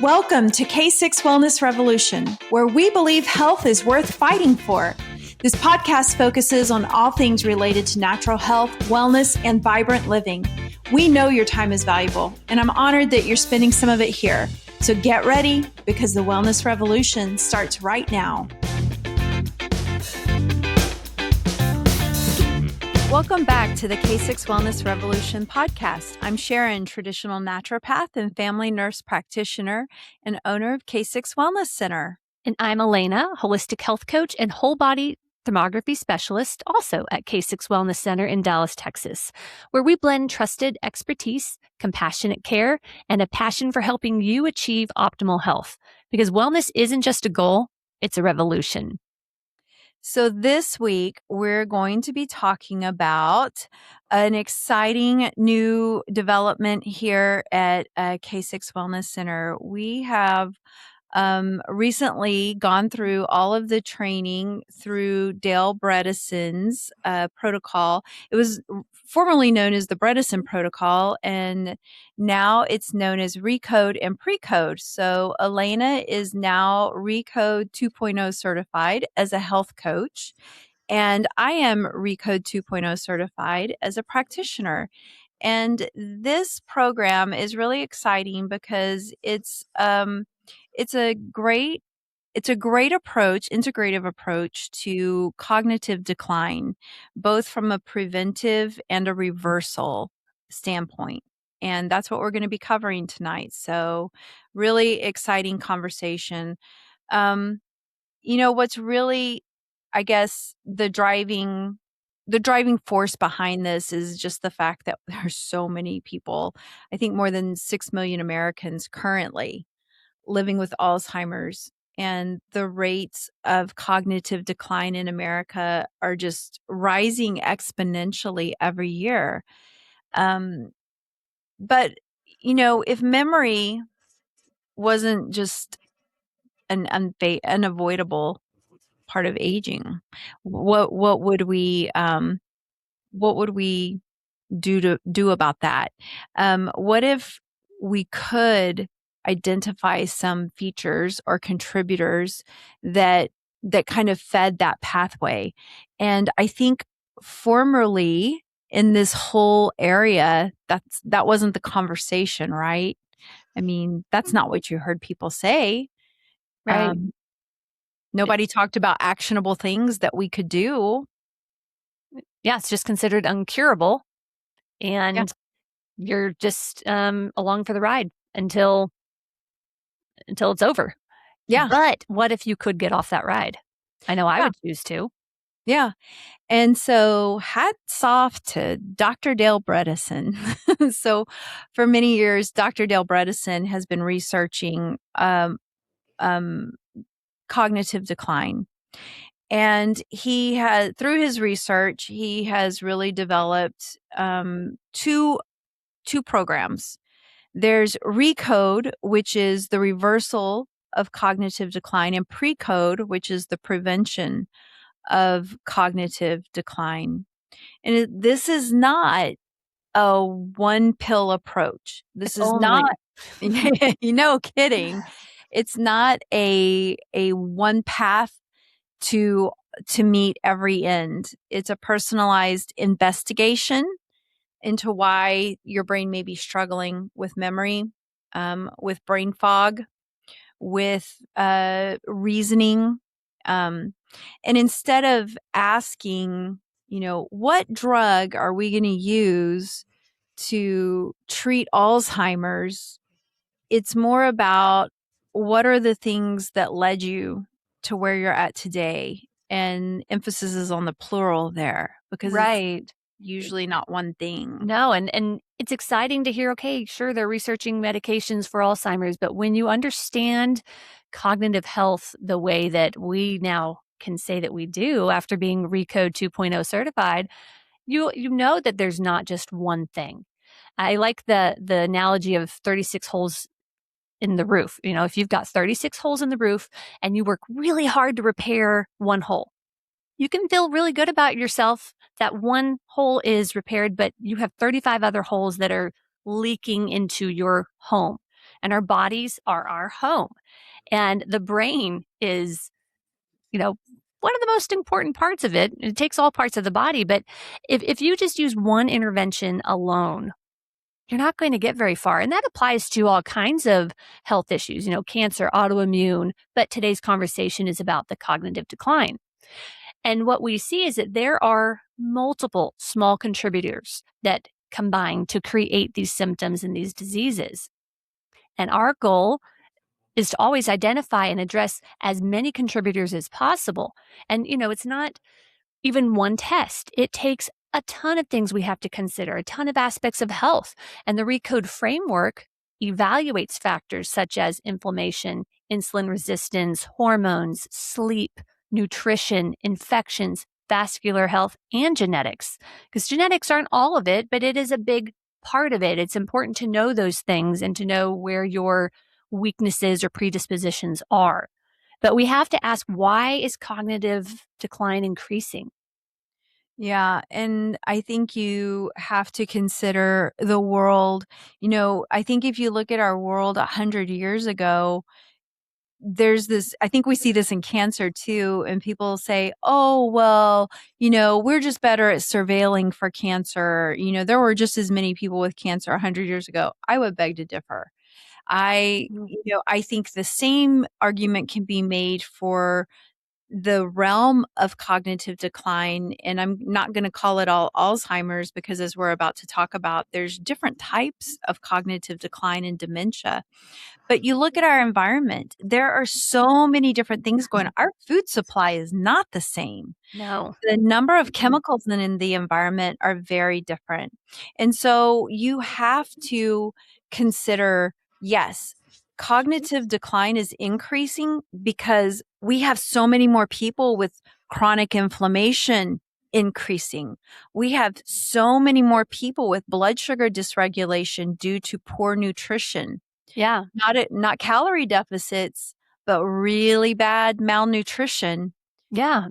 Welcome to K6 Wellness Revolution, where we believe health is worth fighting for. This podcast focuses on all things related to natural health, wellness, and vibrant living. We know your time is valuable, and I'm honored that you're spending some of it here. So get ready, because the Wellness Revolution starts right now. Welcome back to the K6 Wellness Revolution podcast. I'm Sharon, traditional naturopath and family nurse practitioner and owner of K6 Wellness Center. And I'm Elena, holistic health coach and whole body thermography specialist, also at K6 Wellness Center in Dallas, Texas, where we blend trusted expertise, compassionate care, and a passion for helping you achieve optimal health. Because wellness isn't just a goal, it's a revolution. So this week, we're going to be talking about an exciting new development here at K6 Wellness Center. We have recently gone through all of the training through Dale Bredesen's protocol. It was formerly known as the Bredesen protocol, and now it's known as ReCODE and PreCODE. So Elena is now ReCODE 2.0 certified as a health coach, and I am ReCODE 2.0 certified as a practitioner. And this program is really exciting because it's a great approach, integrative approach to cognitive decline, both from a preventive and a reversal standpoint. And that's what we're going to be covering tonight. So really exciting conversation. What's really, I guess, the driving force behind this is just the fact that there's so many people, I think more than 6 million Americans currently living with Alzheimer's, and the rates of cognitive decline in America are just rising exponentially every year. But, if memory wasn't just an unavoidable part of aging, what would we do about that? What if we could identify some features or contributors that kind of fed that pathway? And I think formerly in this whole area, that wasn't the conversation, right? I mean, that's not what you heard people say. Right. Nobody talked about actionable things that we could do. Yeah, it's just considered uncurable. And you're just along for the ride until it's over. Yeah. But what if you could get off that ride? I know I would choose to. Yeah. And so hats off to Dr. Dale Bredesen. So for many years, Dr. Dale Bredesen has been researching cognitive decline. And he has, through his research, he has really developed two programs. There's ReCODE, which is the reversal of cognitive decline, and PreCODE, which is the prevention of cognitive decline. And this is not a one pill approach. This is not, kidding. It's not a one path to meet every end. It's a personalized investigation into why your brain may be struggling with memory, with brain fog, with reasoning. And instead of asking, what drug are we going to use to treat Alzheimer's, it's more about what are the things that led you to where you're at today. And emphasis is on the plural there, because it's usually not one thing. No, and it's exciting to hear, okay, sure, they're researching medications for Alzheimer's, but when you understand cognitive health the way that we now can say that we do after being ReCODE 2.0 certified, you know that there's not just one thing. I like the analogy of 36 holes in the roof. If you've got 36 holes in the roof and you work really hard to repair one hole, you can feel really good about yourself that one hole is repaired, but you have 35 other holes that are leaking into your home. and our bodies are our home. And the brain is, one of the most important parts of it. It takes all parts of the body, but if you just use one intervention alone, you're not going to get very far. And that applies to all kinds of health issues, cancer, autoimmune. But today's conversation is about the cognitive decline. And what we see is that there are multiple small contributors that combine to create these symptoms and these diseases. And our goal is to always identify and address as many contributors as possible. And, it's not even one test. It takes a ton of things we have to consider, a ton of aspects of health. And the ReCODE framework evaluates factors such as inflammation, insulin resistance, hormones, sleep, nutrition, infections, vascular health, and genetics. Because genetics aren't all of it, but it is a big part of it. It's important to know those things and to know where your weaknesses or predispositions are. But we have to ask, why is cognitive decline increasing? Yeah, and I think you have to consider the world. I think if you look at our world 100 years ago, there's this, I think we see this in cancer too, and people say, "Oh, well, we're just better at surveilling for cancer. There were just as many people with cancer 100 years ago." I would beg to differ. Mhm. I think the same argument can be made for the realm of cognitive decline, and I'm not going to call it all Alzheimer's because, as we're about to talk about, there's different types of cognitive decline and dementia. But you look at our environment, there are so many different things going on. Our food supply is not the same. No. The number of Mm-mm. chemicals in the environment are very different. And so you have to consider, yes, cognitive decline is increasing because we have so many more people with chronic inflammation increasing. We have so many more people with blood sugar dysregulation due to poor nutrition. Yeah. Not calorie deficits, but really bad malnutrition. Yeah.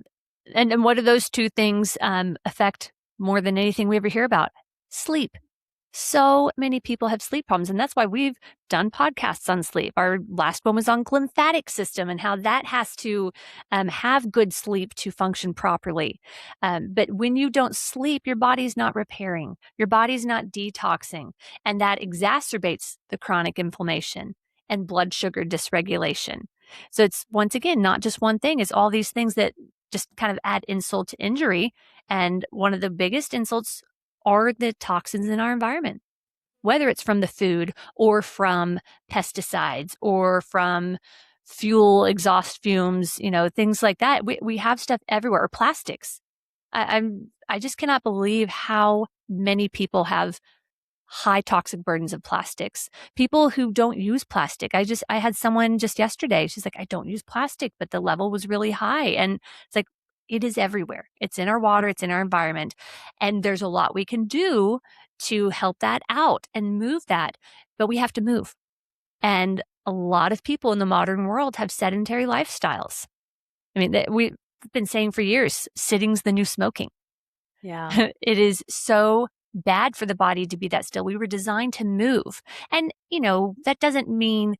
And what do those two things affect more than anything we ever hear about? Sleep. So many people have sleep problems, and that's why we've done podcasts on sleep. Our last one was on lymphatic system and how that has to have good sleep to function properly. But when you don't sleep, your body's not repairing, your body's not detoxing, and that exacerbates the chronic inflammation and blood sugar dysregulation. So it's, once again, not just one thing, it's all these things that just kind of add insult to injury. And one of the biggest insults are the toxins in our environment, whether it's from the food or from pesticides or from fuel exhaust fumes, things like that. We have stuff everywhere, or plastics. I just cannot believe how many people have high toxic burdens of plastics. People who don't use plastic. I had someone just yesterday, she's like, "I don't use plastic, but the level was really high." And it's like, it is everywhere. It's in our water, it's in our environment. And there's a lot we can do to help that out and move that, but we have to move. And a lot of people in the modern world have sedentary lifestyles. I mean, we've been saying for years, sitting's the new smoking. Yeah. It is so bad for the body to be that still. We were designed to move. And, that doesn't mean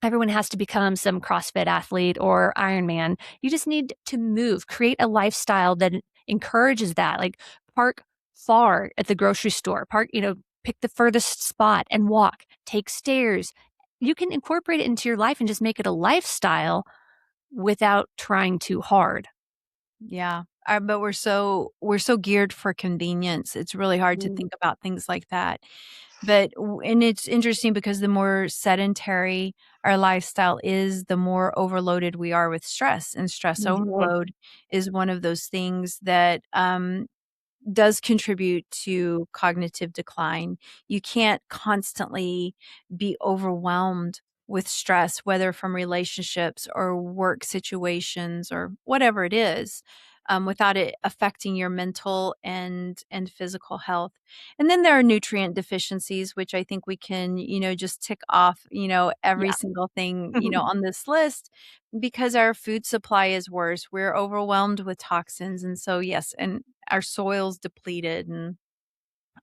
everyone has to become some CrossFit athlete or Ironman. You just need to move, create a lifestyle that encourages that. Like, park far at the grocery store, pick the furthest spot and walk, take stairs. You can incorporate it into your life and just make it a lifestyle without trying too hard. Yeah. But we're so geared for convenience. It's really hard to Mm. think about things like that. And it's interesting because the more sedentary our lifestyle is, the more overloaded we are with stress. And stress Mhm. overload is one of those things that does contribute to cognitive decline. You can't constantly be overwhelmed with stress, whether from relationships or work situations or whatever it is, without it affecting your mental and physical health. And then there are nutrient deficiencies, which I think we can, just tick off, every Yeah. single thing, on this list because our food supply is worse. We're overwhelmed with toxins. And so, yes, and our soil's depleted and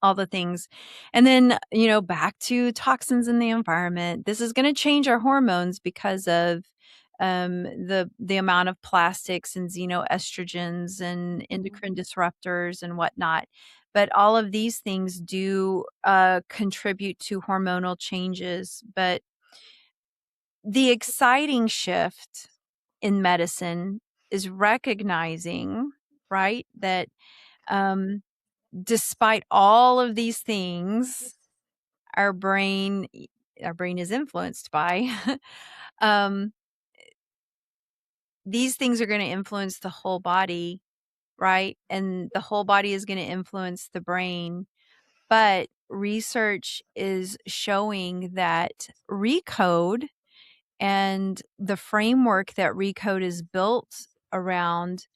all the things. And then, back to toxins in the environment. This is going to change our hormones because of the amount of plastics and xenoestrogens and Mhm. endocrine disruptors and whatnot. But all of these things do contribute to hormonal changes. But the exciting shift in medicine is recognizing, right, that um, despite all of these things, our brain our brain is influenced by um, these things are going to influence the whole body, right? And the whole body is going to influence the brain. But research is showing that ReCODE and the framework that ReCODE is built around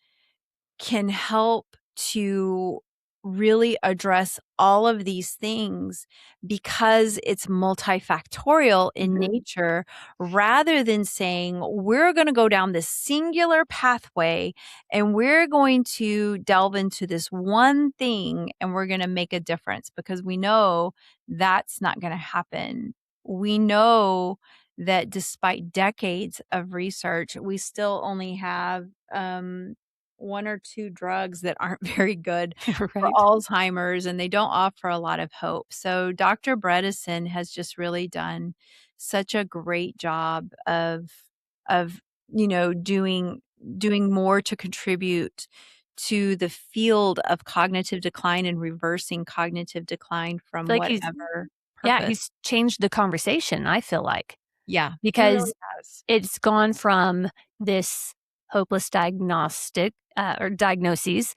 can help to really address all of these things because it's multifactorial in Mhm. nature rather than saying we're going to go down this singular pathway and we're going to delve into this one thing and we're going to make a difference because we know that's not going to happen. We know that despite decades of research, we still only have one or two drugs that aren't very good for Right. Alzheimer's, and they don't offer a lot of hope. So Dr. Bredesen has just really done such a great job of doing more to contribute to the field of cognitive decline and reversing cognitive decline Feel from like he's whatever Yeah, purpose. he's changed the conversation, I feel like, Yeah, he really because has. it's gone from this hopeless or diagnoses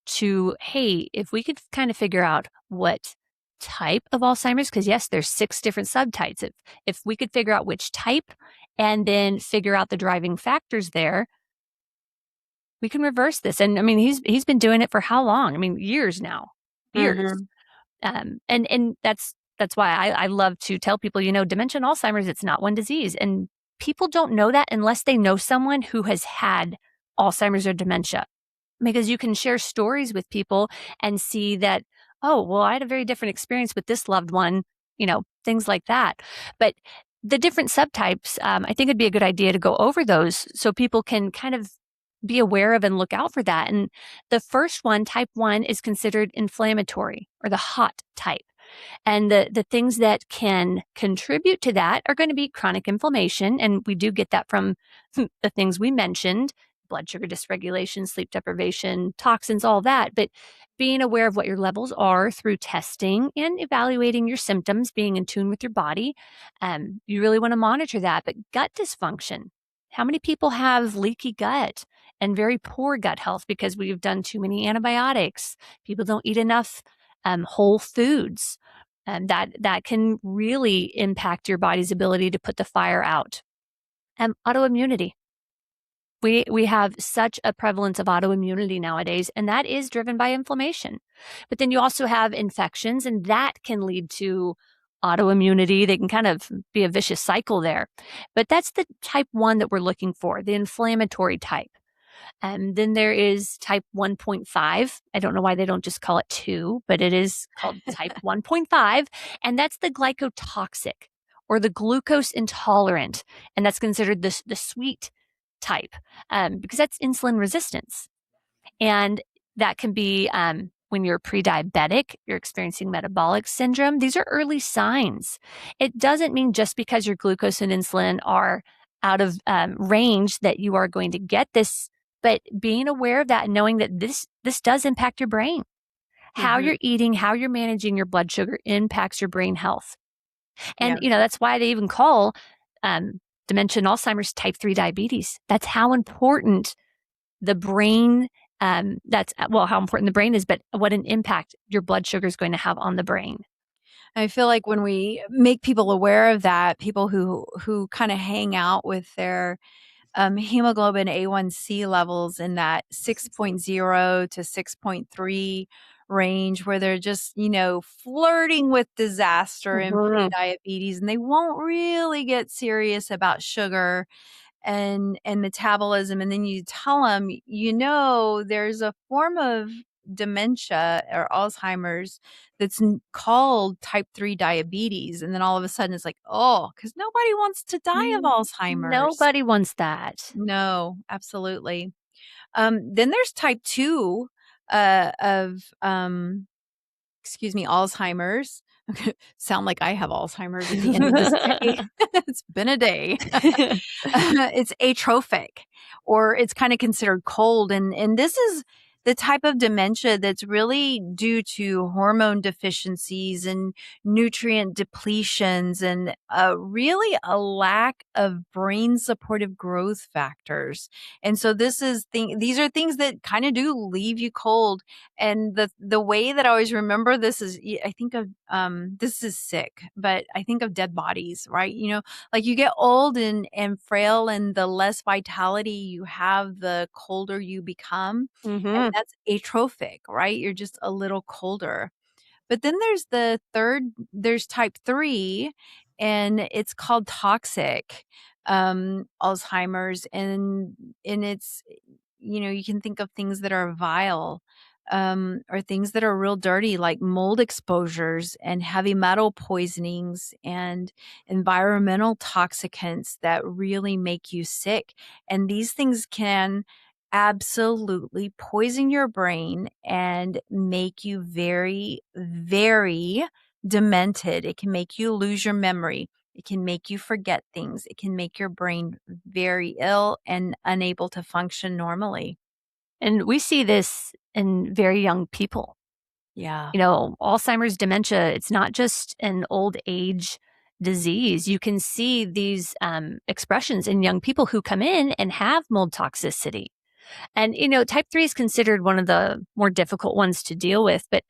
to, hey, if we could kind of figure out what type of Alzheimer's, because yes, there's 6 different subtypes. If we could figure out which type and then figure out the driving factors there, we can reverse this. And I mean, he's been doing it for how long? I mean, years now. Years. Mhm. And that's why I love to tell people, dementia and Alzheimer's, it's not one disease. And people don't know that unless they know someone who has had Alzheimer's or dementia. Because you can share stories with people and see that, oh, well, I had a very different experience with this loved one, things like that. But the different subtypes, I think it'd be a good idea to go over those so people can kind of be aware of and look out for that. And the first one, type 1, is considered inflammatory or the hot type. And the things that can contribute to that are going to be chronic inflammation. And we do get that from the things we mentioned: blood sugar dysregulation, sleep deprivation, toxins, all that. But being aware of what your levels are through testing and evaluating your symptoms, being in tune with your body, you really want to monitor that. But gut dysfunction. How many people have leaky gut and very poor gut health because we've done too many antibiotics? People don't eat enough whole foods. And that can really impact your body's ability to put the fire out. Autoimmunity. We have such a prevalence of autoimmunity nowadays, and that is driven by inflammation. But then you also have infections, and that can lead to autoimmunity. They can kind of be a vicious cycle there. But that's the type 1 that we're looking for, the inflammatory type. And then there is type 1.5. I don't know why they don't just call it 2, but it is called type 1.5. And that's the glycotoxic or the glucose intolerant. And that's considered the sweet type because that's insulin resistance. And that can be when you're pre diabetic, you're experiencing metabolic syndrome. These are early signs. It doesn't mean just because your glucose and insulin are out of range that you are going to get this, but being aware of that and knowing that this does impact your brain. How Mhm. you're eating, how you're managing your blood sugar impacts your brain health. And, Yeah. that's why they even call dementia and Alzheimer's type 3 diabetes. That's how important the brain that's well how important the brain is, but what an impact your blood sugar is going to have on the brain. I feel like when we make people aware of that, people who kind of hang out with their hemoglobin A1C levels in that 6.0 to 6.3 range, where they're just, flirting with disaster and Mhm. prediabetes, and they won't really get serious about sugar and metabolism. And then you tell them, there's a form of dementia or Alzheimer's that's called type 3 diabetes. And then all of a sudden it's like, oh, because nobody wants to die of Alzheimer's. Nobody wants that. No, absolutely. Then there's type 2 of Alzheimer's. Sound like I have Alzheimer's at the end of this day. It's been a day. It's atrophic, or it's kind of considered cold. And this is the type of dementia that's really due to hormone deficiencies and nutrient depletions and really a lack of brain supportive growth factors. And so these are things that kind of do leave you cold. And the way that I always remember this is, I think of this is sick, but I think of dead bodies, right? Like you get old and frail, and the less vitality you have, the colder you become. And Mhm. that's atrophic, right? You're just a little colder. But then there's type 3, and it's called toxic Alzheimer's. And it's, you can think of things that are vile, or things that are real dirty, like mold exposures and heavy metal poisonings and environmental toxicants that really make you sick. And these things can absolutely poison your brain and make you very, very demented. It can make you lose your memory. It can make you forget things. It can make your brain very ill and unable to function normally. And we see this in very young people. Yeah. Alzheimer's dementia, it's not just an old age disease. You can see these expressions in young people who come in and have mold toxicity. And, type 3 is considered one of the more difficult ones to deal with, but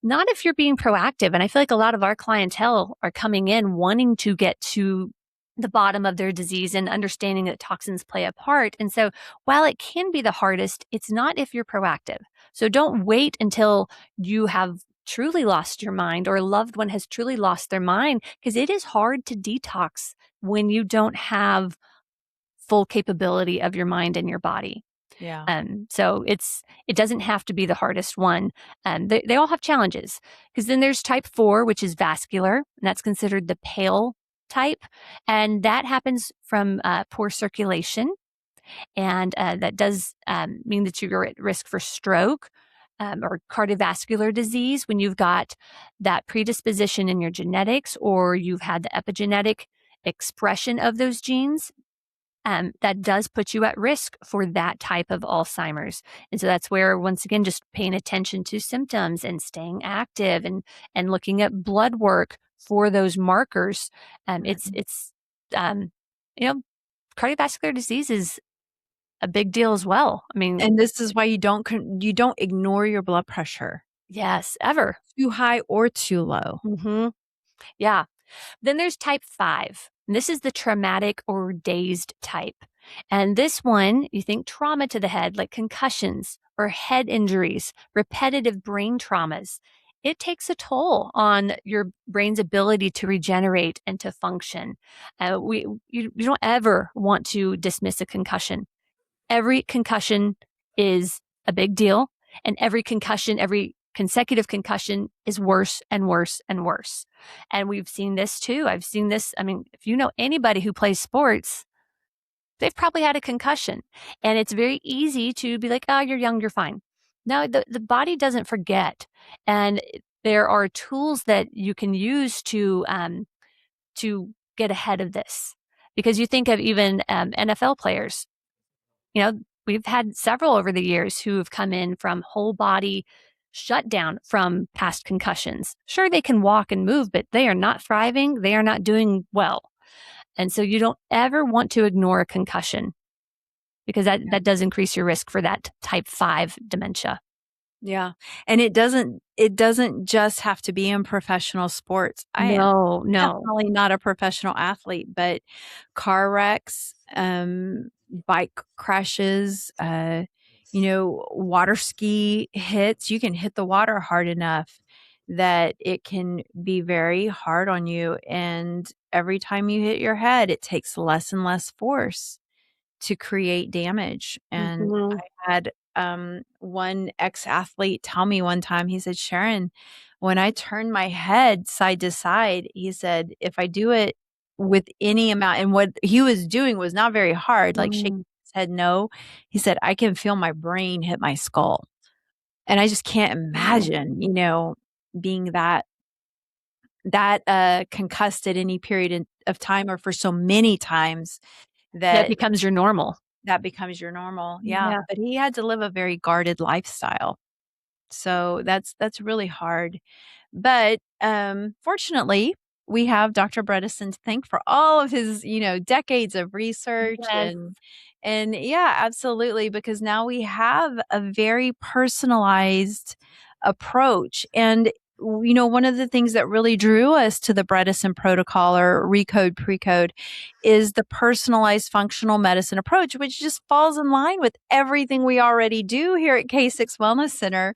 not if you're being proactive. And I feel like a lot of our clientele are coming in wanting to get to the bottom of their disease and understanding that toxins play a part. And so while it can be the hardest, it's not if you're proactive. So don't wait until you have truly lost your mind or a loved one has truly lost their mind, because it is hard to detox when you don't have full capability of your mind and your body. Yeah. So it doesn't have to be the hardest one. They all have challenges, because then there's type 4, which is vascular, and that's considered the pale type. And that happens from poor circulation. And that does mean that you're at risk for stroke or cardiovascular disease when you've got that predisposition in your genetics, or you've had the epigenetic expression of those genes. That does put you at risk for that type of Alzheimer's. And so that's where, once again, just paying attention to symptoms and staying active and looking at blood work for those markers. It's um, you know, cardiovascular disease is a big deal as well. I mean, And this is why you don't ignore your blood pressure, yes, ever. too high or too low. Hmm. Yeah. Then there's type 5. And this is the traumatic or dazed type. And this one, you think trauma to the head, like concussions or head injuries, repetitive brain traumas. It takes a toll on your brain's ability to regenerate and to function. You don't ever want to dismiss a concussion. Every concussion is a big deal, and every consecutive concussion is worse and worse and worse. And we've seen this too. I've seen this. I mean, if you know anybody who plays sports, they've probably had a concussion. And it's very easy to be like, oh, you're young, you're fine. No, the body doesn't forget. And there are tools that you can use to get ahead of this. Because you think of even NFL players, we've had several over the years who have come in from whole body shutdown from past concussions. Sure, they can walk and move, but they are not thriving. They are not doing well. And so you don't ever want to ignore a concussion, because that does increase your risk for that type 5 dementia. Yeah. And it doesn't just have to be in professional sports. I am No. definitely not a professional athlete, but car wrecks, bike crashes, water ski hits. You can hit the water hard enough that it can be very hard on you. And every time you hit your head, it takes less and less force to create damage. And Mhm. I had one ex-athlete tell me one time, he said, Sharon, when I turn my head side to side, he said, if I do it with any amount, and what he was doing was not very hard, like shaking Mm. his head no, he said, I can feel my brain hit my skull. And I just can't Wow. imagine, being concussed at any period of time, or for so many times That that becomes your normal. that becomes your normal. Yeah. Yeah. But he had to live a very guarded lifestyle. So that's really hard. But fortunately, we have Dr. Bredesen to thank for all of his, decades of research, Yes. and yeah, absolutely, because now we have a very personalized approach. And one of the things that really drew us to the Bredesen protocol, or ReCODE PreCODE, is the personalized functional medicine approach, which just falls in line with everything we already do here at K6 Wellness Center.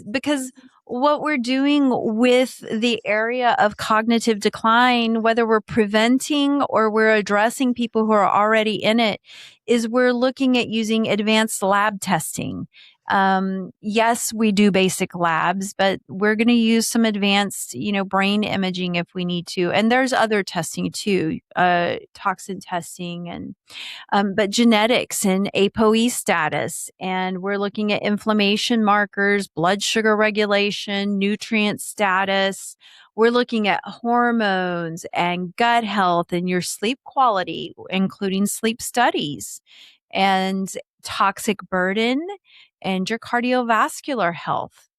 Because what we're doing with the area of cognitive decline, whether we're preventing or we're addressing people who are already in it, is we're looking at using advanced lab testing. Yes, we do basic labs, but we're going to use some advanced, brain imaging if we need to. And there's other testing too, toxin testing, but genetics and ApoE status. And we're looking at inflammation markers, blood sugar regulation, nutrient status. We're looking at hormones and gut health and your sleep quality, including sleep studies, and toxic burden and your cardiovascular health.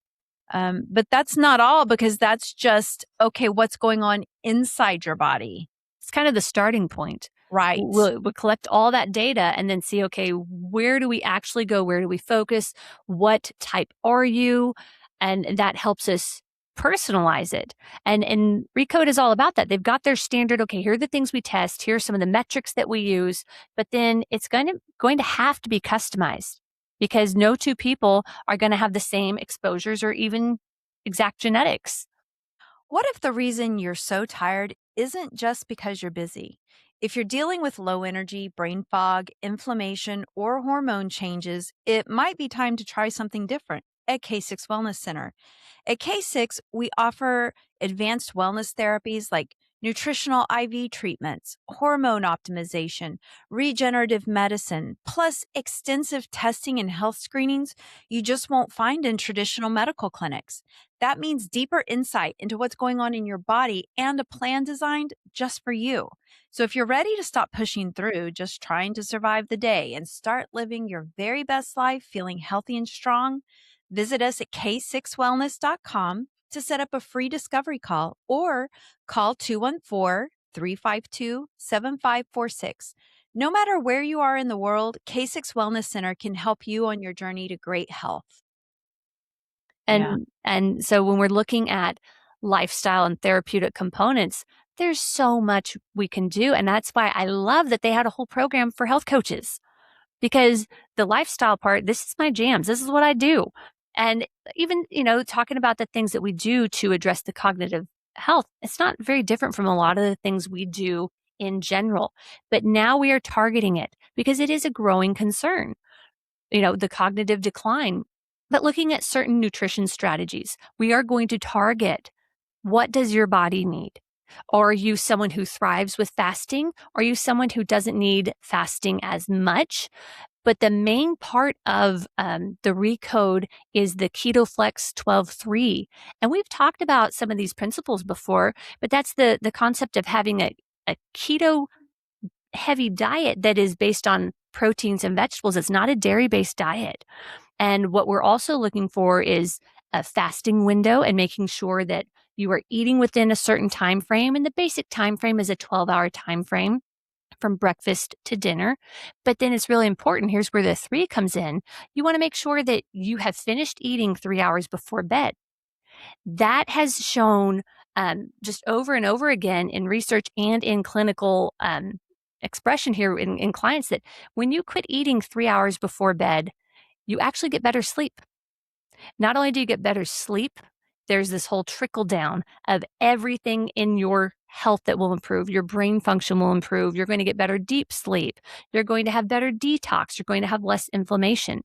But that's not all, because that's just, okay, what's going on inside your body. It's kind of the starting point. Right. We'll collect all that data and then see, okay, where do we actually go? Where do we focus? What type are you? And that helps us personalize it. And ReCODE is all about that. They've got their standard, okay, here are the things we test, here are some of the metrics that we use, but then it's going to have to be customized, because no two people are going to have the same exposures or even exact genetics. What if the reason you're so tired isn't just because you're busy? If you're dealing with low energy, brain fog, inflammation, or hormone changes, it might be time to try something different at K6 Wellness Center. At K6, we offer advanced wellness therapies like nutritional IV treatments, hormone optimization, regenerative medicine, plus extensive testing and health screenings you just won't find in traditional medical clinics. That means deeper insight into what's going on in your body and a plan designed just for you. So if you're ready to stop pushing through, just trying to survive the day, and start living your very best life feeling healthy and strong, visit us at k6wellness.com to set up a free discovery call, or call 214-352-7546. No matter where you are in the world, K6 Wellness Center can help you on your journey to great health. Yeah. And so when we're looking at lifestyle and therapeutic components, there's so much we can do. And that's why I love that they had a whole program for health coaches, because the lifestyle part, this is my jams. This is what I do. And even, talking about the things that we do to address the cognitive health, it's not very different from a lot of the things we do in general. But now we are targeting it because it is a growing concern, the cognitive decline. But looking at certain nutrition strategies, we are going to target, what does your body need? Are you someone who thrives with fasting? Are you someone who doesn't need fasting as much? But the main part of the ReCODE is the KetoFlex 12-3. And we've talked about some of these principles before, but that's the concept of having a keto heavy diet that is based on proteins and vegetables. It's not a dairy-based diet. And what we're also looking for is a fasting window and making sure that you are eating within a certain time frame. And the basic time frame is a 12-hour time frame from breakfast to dinner. But then it's really important. Here's where the 3 comes in. You want to make sure that you have finished eating 3 hours before bed. That has shown just over and over again in research and in clinical expression here in clients, that when you quit eating 3 hours before bed, you actually get better sleep. Not only do you get better sleep, there's this whole trickle down of everything in your health that will improve. Your brain function will improve. You're going to get better deep sleep. You're going to have better detox. You're going to have less inflammation.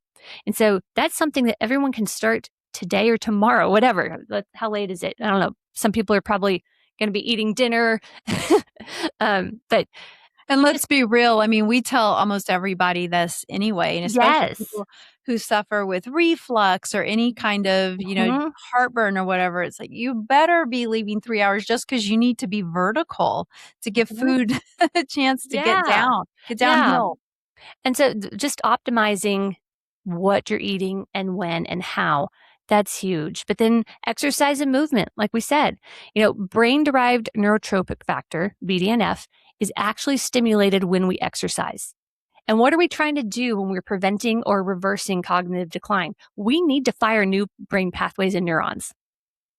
And so that's something that everyone can start today or tomorrow, whatever. How late is it? I don't know. Some people are probably going to be eating dinner. But And let's be real. I mean, we tell almost everybody this anyway, and especially yes. people who suffer with reflux or any kind of, Mhm. heartburn or whatever. It's like, you better be leaving 3 hours just because you need to be vertical to give Mhm. food a chance to Yeah. get Yeah. downhill. And so just optimizing what you're eating and when and how, that's huge. But then exercise and movement, like we said, brain derived neurotropic factor, BDNF, is actually stimulated when we exercise. And what are we trying to do when we're preventing or reversing cognitive decline? We need to fire new brain pathways and neurons.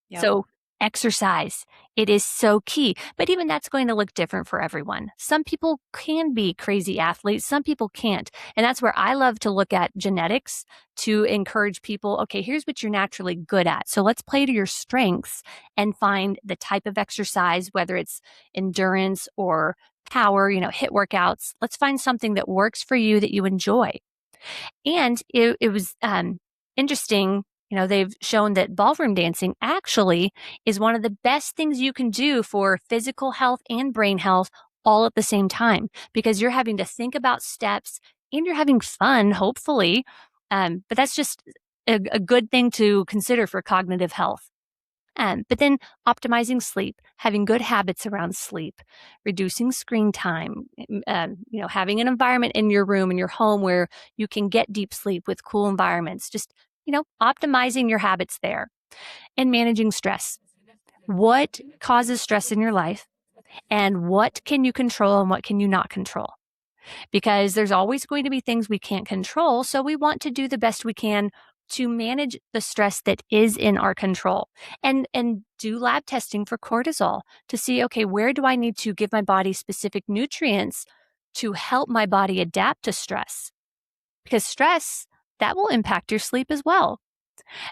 Yep. So exercise, it is so key. But even that's going to look different for everyone. Some people can be crazy athletes, some people can't. And that's where I love to look at genetics to encourage people, okay, here's what you're naturally good at. So let's play to your strengths and find the type of exercise, whether it's endurance or power, hit workouts. Let's find something that works for you that you enjoy. And it was interesting. They've shown that ballroom dancing actually is one of the best things you can do for physical health and brain health all at the same time because you're having to think about steps and you're having fun, hopefully. But that's just a good thing to consider for cognitive health. But then optimizing sleep, having good habits around sleep, reducing screen time, having an environment in your room, in your home where you can get deep sleep with cool environments, just, optimizing your habits there and managing stress. What causes stress in your life and what can you control and what can you not control? Because there's always going to be things we can't control. So we want to do the best we can to manage the stress that is in our control and do lab testing for cortisol to see, okay, where do I need to give my body specific nutrients to help my body adapt to stress? Because stress, that will impact your sleep as well.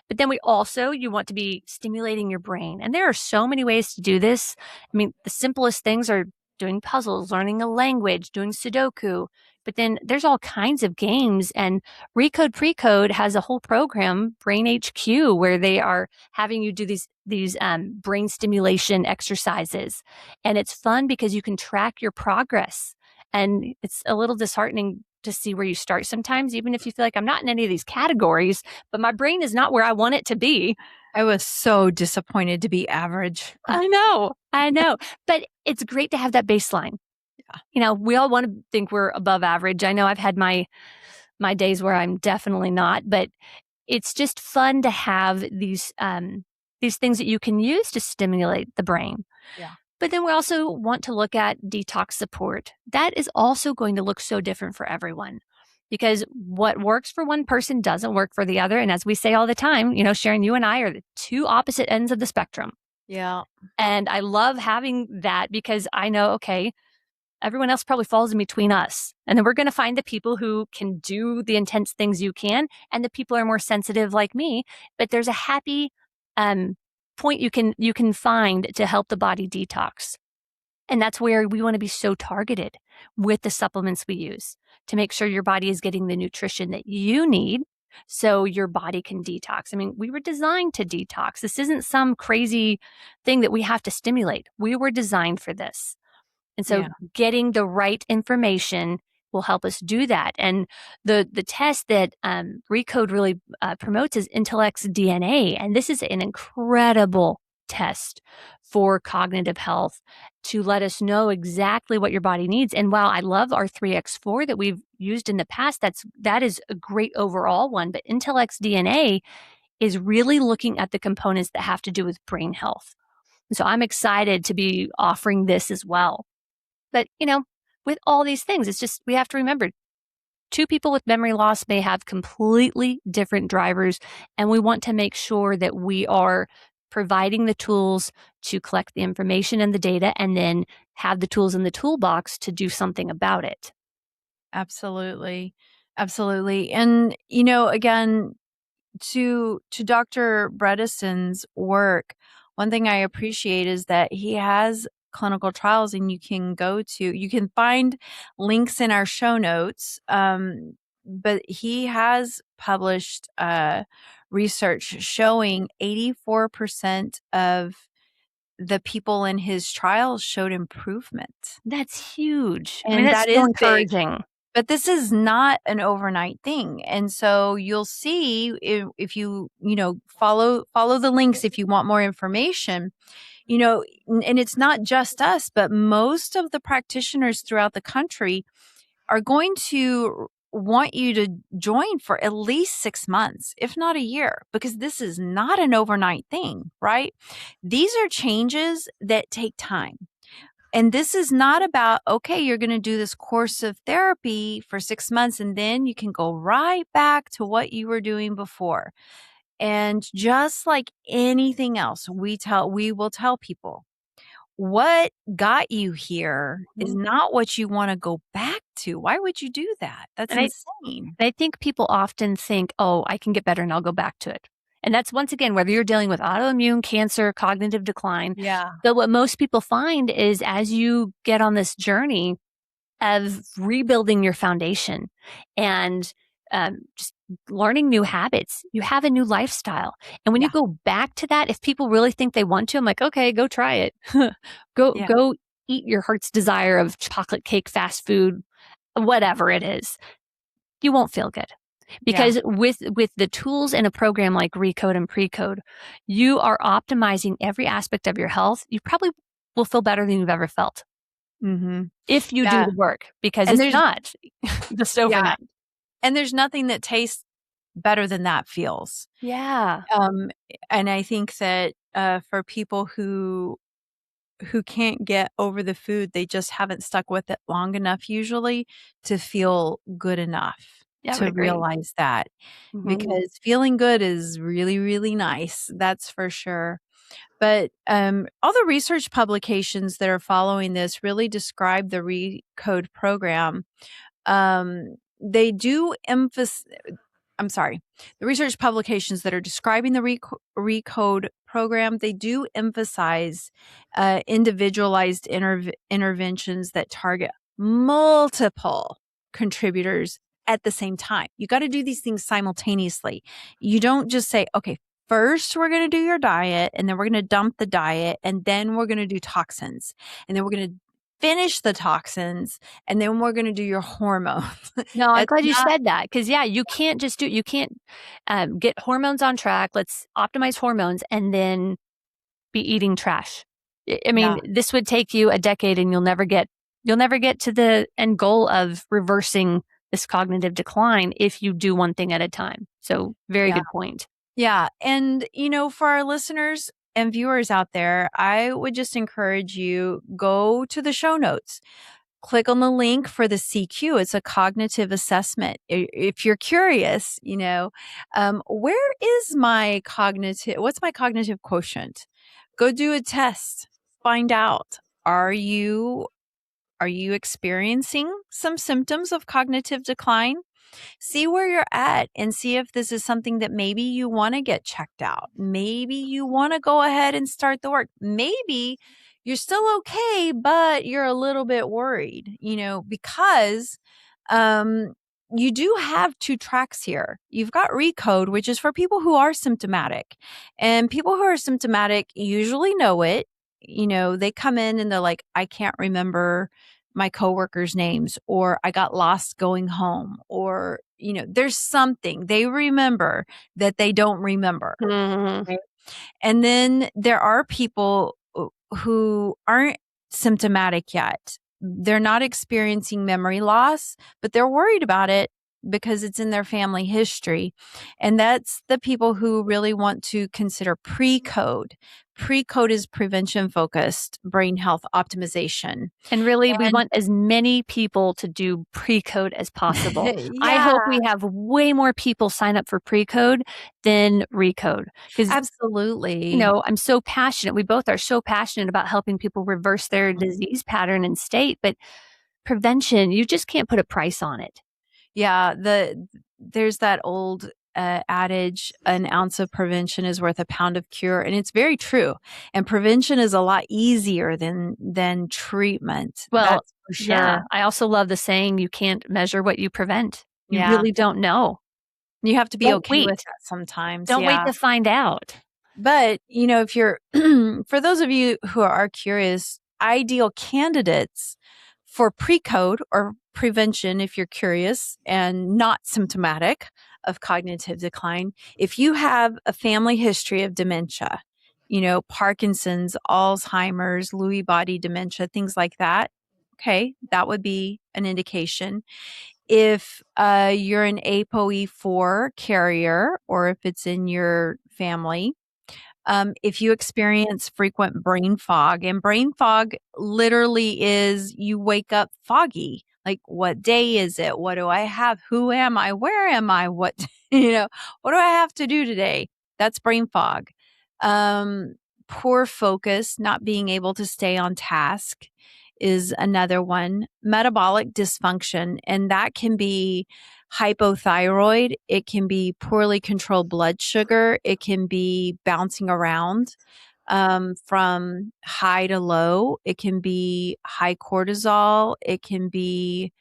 But then you want to be stimulating your brain. And there are so many ways to do this. I mean, the simplest things are doing puzzles, learning a language, doing Sudoku. But then there's all kinds of games. And ReCODE PreCODE has a whole program, Brain HQ, where they are having you do these brain stimulation exercises. And it's fun because you can track your progress. And it's a little disheartening to see where you start sometimes, even if you feel like I'm not in any of these categories, but my brain is not where I want it to be. I was so disappointed to be average. I know. But it's great to have that baseline. Yeah. We all want to think we're above average. I know I've had my days where I'm definitely not, but it's just fun to have these things that you can use to stimulate the brain. Yeah. But then we also want to look at detox support. That is also going to look so different for everyone because what works for one person doesn't work for the other. And as we say all the time, Sharon, you and I are the two opposite ends of the spectrum. Yeah. And I love having that because I know, okay, everyone else probably falls in between us. And then we're going to find the people who can do the intense things you can, and the people are more sensitive like me. But there's a happy point you can find to help the body detox. And that's where we want to be so targeted with the supplements we use to make sure your body is getting the nutrition that you need so your body can detox. I mean, we were designed to detox. This isn't some crazy thing that we have to stimulate. We were designed for this. And so getting the right information will help us do that. And the test that ReCODE really promotes is Intellect's DNA. And this is an incredible test for cognitive health to let us know exactly what your body needs. And while I love our 3x4 that we've used in the past, that is a great overall one. But Intellect's DNA is really looking at the components that have to do with brain health. And so I'm excited to be offering this as well. But, with all these things, it's just, we have to remember two people with memory loss may have completely different drivers. And we want to make sure that we are providing the tools to collect the information and the data and then have the tools in the toolbox to do something about it. Absolutely. Absolutely. And, again, to Dr. Bredeson's work, one thing I appreciate is that he has clinical trials, and you can find links in our show notes. But he has published research showing 84% of the people in his trials showed improvement. That's huge. I mean, And that's that so is big. encouraging. But this is not an overnight thing. And so you'll see if you, follow the links if you want more information, and it's not just us, but most of the practitioners throughout the country are going to want you to join for at least 6 months, if not a year, because this is not an overnight thing, right? These are changes that take time. And this is not about, okay, you're going to do this course of therapy for 6 months and then you can go right back to what you were doing before. And just like anything else, we will tell people what got you here is not what you want to go back to. Why would you do that? That's And insane. I think people often think, oh, I can get better and I'll go back to it. And that's, once again, whether you're dealing with autoimmune, cancer, cognitive decline. Yeah. But what most people find is as you get on this journey of rebuilding your foundation and just learning new habits, you have a new lifestyle. And when you go back to that, if people really think they want to, I'm like, okay, go try it. Go eat your heart's desire of chocolate cake, fast food, whatever it is. You won't feel good. Because with the tools in a program like ReCODE and PreCODE, you are optimizing every aspect of your health. You probably will feel better than you've ever felt. Mm-hmm. If you do the work, because it's not just overnight. And there's nothing that tastes better than that feels. Yeah. And I think that for people who can't get over the food, they just haven't stuck with it long enough usually to feel good enough to realize that. Because feeling good is really, really nice. That's for sure. But all the research publications that are following this really describe the ReCODE program. They do emphasize, I'm sorry, the research publications that are describing the ReCODE program, they do emphasize individualized interventions that target multiple contributors at the same time. You got to do these things simultaneously. You don't just say, okay, first we're going to do your diet, and then we're going to dump the diet, and then we're going to do toxins, and then we're going to finish the toxins, and then we're going to do your hormones. No, I'm glad you said that, because you can't just do it. You can't get hormones on track. Let's optimize hormones and then be eating trash. I mean, this would take you a decade, and you'll never get to the end goal of reversing this cognitive decline if you do one thing at a time. So very good point. Yeah. And, for our listeners and viewers out there, I would just encourage you, go to the show notes. Click on the link for the CQ. It's a cognitive assessment. If you're curious, where is what's my cognitive quotient? Go do a test. Find out. Are you experiencing some symptoms of cognitive decline? See where you're at and see if this is something that maybe you want to get checked out. Maybe you want to go ahead and start the work. Maybe you're still okay, but you're a little bit worried, because you do have two tracks here. You've got ReCODE, which is for people who are symptomatic. And people who are symptomatic usually know it. They come in and they're like, I can't remember my coworkers' names, or I got lost going home, or, there's something they remember that they don't remember. Mm-hmm. Right? And then there are people who aren't symptomatic yet. They're not experiencing memory loss, but they're worried about it because it's in their family history. And that's the people who really want to consider PreCODE. PreCODE is prevention-focused brain health optimization. And really, we want as many people to do PreCODE as possible. I hope we have way more people sign up for PreCODE than ReCODE. Absolutely. I'm so passionate. We both are so passionate about helping people reverse their disease pattern and state. But prevention, you just can't put a price on it. Yeah, there's that old adage, an ounce of prevention is worth a pound of cure. And it's very true. And prevention is a lot easier than treatment. Well, That's for yeah. sure. I also love the saying, you can't measure what you prevent. You Yeah. really don't know. You have to be Don't okay with wait. that sometimes. Don't wait Yeah. to find out. But, if you're, for those of you who are curious, ideal candidates for pre-code or prevention, if you're curious and not symptomatic of cognitive decline, if you have a family history of dementia, Parkinson's, Alzheimer's, Lewy body dementia, things like that, okay, that would be an indication. If you're an ApoE4 carrier or if it's in your family, if you experience frequent brain fog, and brain fog literally is you wake up foggy. Like, what day is it? What do I have? Who am I? Where am I? What, what do I have to do today? That's brain fog. Um, Poor focus, not being able to stay on task is another one. Metabolic dysfunction, and that can be hypothyroid. It can be poorly controlled blood sugar. It can be bouncing around from high to low. It can be high cortisol. It can be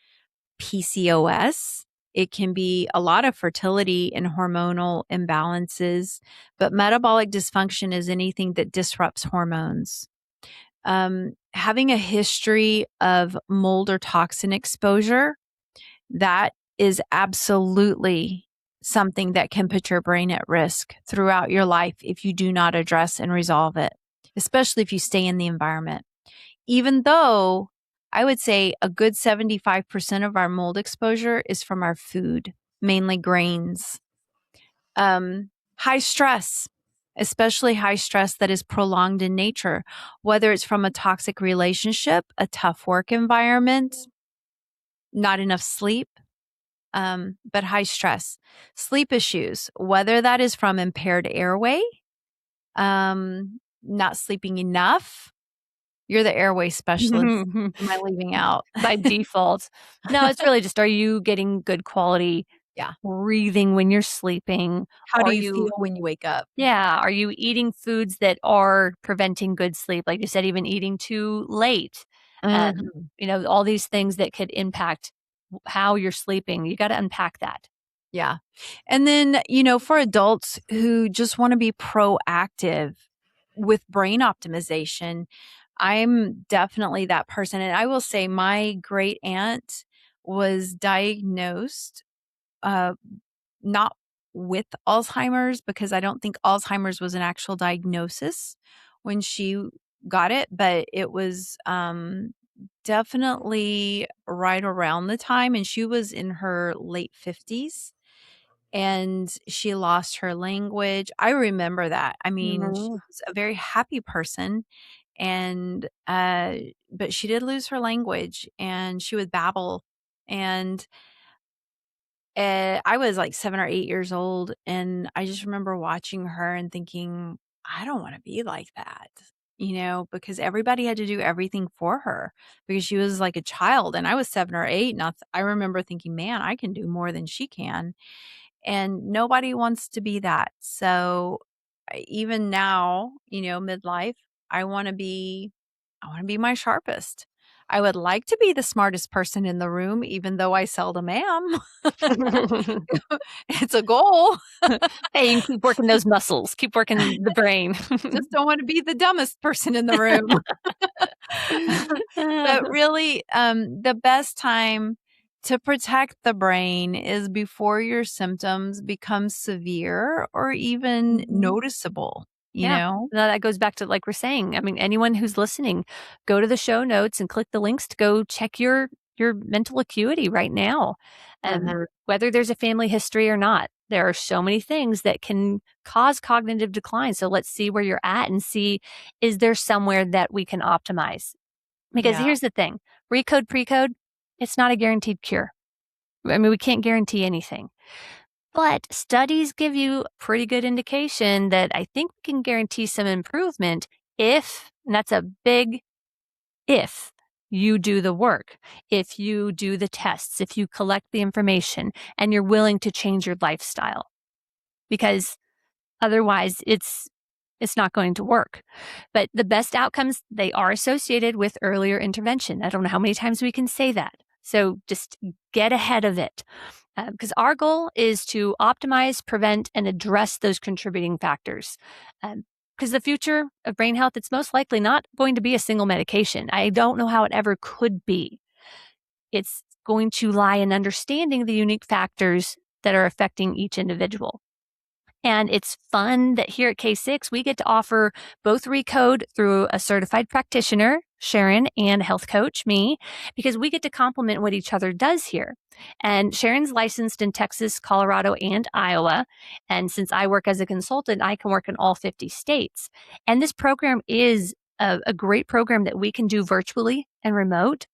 PCOS. It can be a lot of fertility and hormonal imbalances. But metabolic dysfunction is anything that disrupts hormones. Having a history of mold or toxin exposure, that is absolutely something that can put your brain at risk throughout your life if you do not address and resolve it, especially if you stay in the environment. Even though I would say a good 75% of our mold exposure is from our food, mainly grains. High stress, especially high stress that is prolonged in nature, whether it's from a toxic relationship, a tough work environment, not enough sleep, but high stress. Sleep issues, whether that is from impaired airway, not sleeping enough. You're the airway specialist. What am I leaving out? By default. No, it's really just, are you getting good quality Yeah. breathing when you're sleeping? How do Are you you feel when you wake up? Yeah, are you eating foods that are preventing good sleep? Like you said, even eating too late. Mhm. All these things that could impact how you're sleeping. You gotta unpack that. Yeah. And then, for adults who just want to be proactive with brain optimization, I'm definitely that person. And I will say my great aunt was diagnosed uh, not with Alzheimer's, because I don't think Alzheimer's was an actual diagnosis when she got it, but it was definitely right around the time. And she was in her late 50s and she lost her language. I remember that. I mean, she Mhm. was a very happy person and but she did lose her language and she would babble. And I was like 7 or 8 years old, and I just remember watching her and thinking, "I don't wanna be like that," because everybody had to do everything for her because she was like a child, and I was 7 or 8, and I remember thinking, "Man, I can do more than she can." And nobody wants to be that. So, even now, midlife, I wanna be my sharpest. I would like to be the smartest person in the room, even though I seldom am. It's a goal. Hey, you can keep working those muscles, keep working the brain. Just don't wanna be the dumbest person in the room. But really, the best time to protect the brain is before your symptoms become severe or even Mhm. noticeable, you Yeah. know? No, that goes back to, like we're saying, I mean, anyone who's listening, go to the show notes and click the links to go check your mental acuity right now. Mhm. Whether there's a family history or not, there are so many things that can cause cognitive decline. So let's see where you're at and see, is there somewhere that we can optimize? Because Yeah. here's the thing, ReCODE, PreCODE, it's not a guaranteed cure. I mean, we can't guarantee anything. But studies give you pretty good indication that I think we can guarantee some improvement if, and that's a big if, you do the work, if you do the tests, if you collect the information, and you're willing to change your lifestyle. because otherwise it's not going to work. But the best outcomes, they are associated with earlier intervention. I don't know how many times we can say that. So just get ahead of it. Because our goal is to optimize, prevent, and address those contributing factors. Because the future of brain health, it's most likely not going to be a single medication. I don't know how it ever could be. It's going to lie in understanding the unique factors that are affecting each individual. And it's fun that here at K6, we get to offer both ReCODE through a certified practitioner, Sharon, and a health coach, me, because we get to complement what each other does here. And Sharon's licensed in Texas, Colorado, and Iowa. And since I work as a consultant, I can work in all 50 states. And this program is a great program that we can do virtually and remote.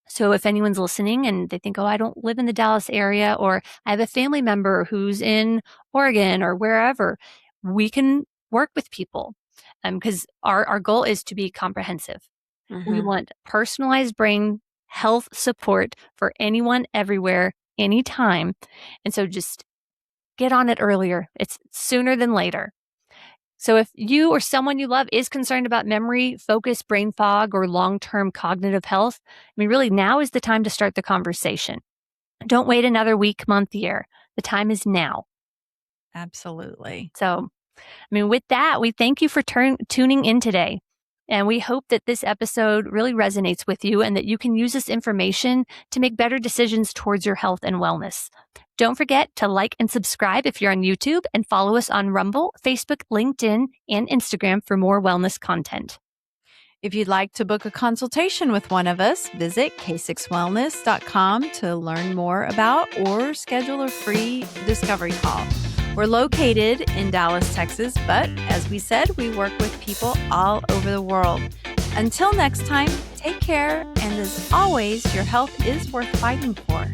So if anyone's listening and they think, oh, I don't live in the Dallas area, or I have a family member who's in Oregon or wherever, we can work with people because our goal is to be comprehensive. We want personalized brain health support for anyone, everywhere, anytime. And so just get on it earlier. It's sooner than later. So if you or someone you love is concerned about memory, focus, brain fog, or long-term cognitive health, I mean, really now is the time to start the conversation. Don't wait another week, month, year. The time is now. Absolutely. So, I mean, with that, we thank you for tuning in today. And we hope that this episode really resonates with you and that you can use this information to make better decisions towards your health and wellness. Don't forget to like and subscribe if you're on YouTube and follow us on Rumble, Facebook, LinkedIn, and Instagram for more wellness content. If you'd like to book a consultation with one of us, visit k6wellness.com to learn more about or schedule a free discovery call. We're located in Dallas, Texas, but as we said, we work with people all over the world. Until next time, take care, and as always, your health is worth fighting for.